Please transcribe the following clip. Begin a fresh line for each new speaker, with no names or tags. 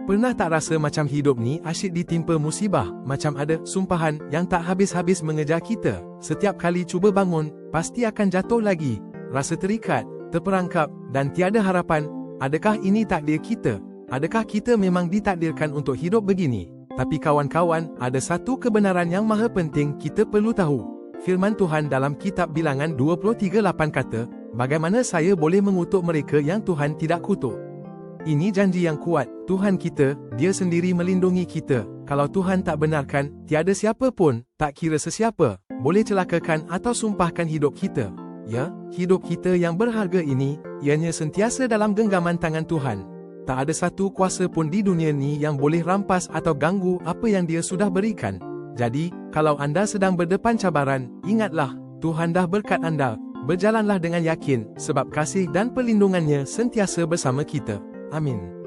Pernah tak rasa macam hidup ni asyik ditimpa musibah, macam ada sumpahan yang tak habis-habis mengejar kita. Setiap kali cuba bangun, pasti akan jatuh lagi. Rasa terikat, terperangkap dan tiada harapan. Adakah ini takdir kita? Adakah kita memang ditakdirkan untuk hidup begini? Tapi kawan-kawan, ada satu kebenaran yang maha penting kita perlu tahu. Firman Tuhan dalam kitab Bilangan 23:8 kata, "Bagaimana saya boleh mengutuk mereka yang Tuhan tidak kutuk?" Ini janji yang kuat. Tuhan kita, Dia sendiri melindungi kita. Kalau Tuhan tak benarkan, tiada siapa pun, tak kira sesiapa, boleh celakakan atau sumpahkan hidup kita. Ya, hidup kita yang berharga ini, ianya sentiasa dalam genggaman tangan Tuhan. Tak ada satu kuasa pun di dunia ni yang boleh rampas atau ganggu apa yang Dia sudah berikan. Jadi, kalau anda sedang berdepan cabaran, ingatlah, Tuhan dah berkat anda. Berjalanlah dengan yakin, sebab kasih dan perlindungannya sentiasa bersama kita. Amin.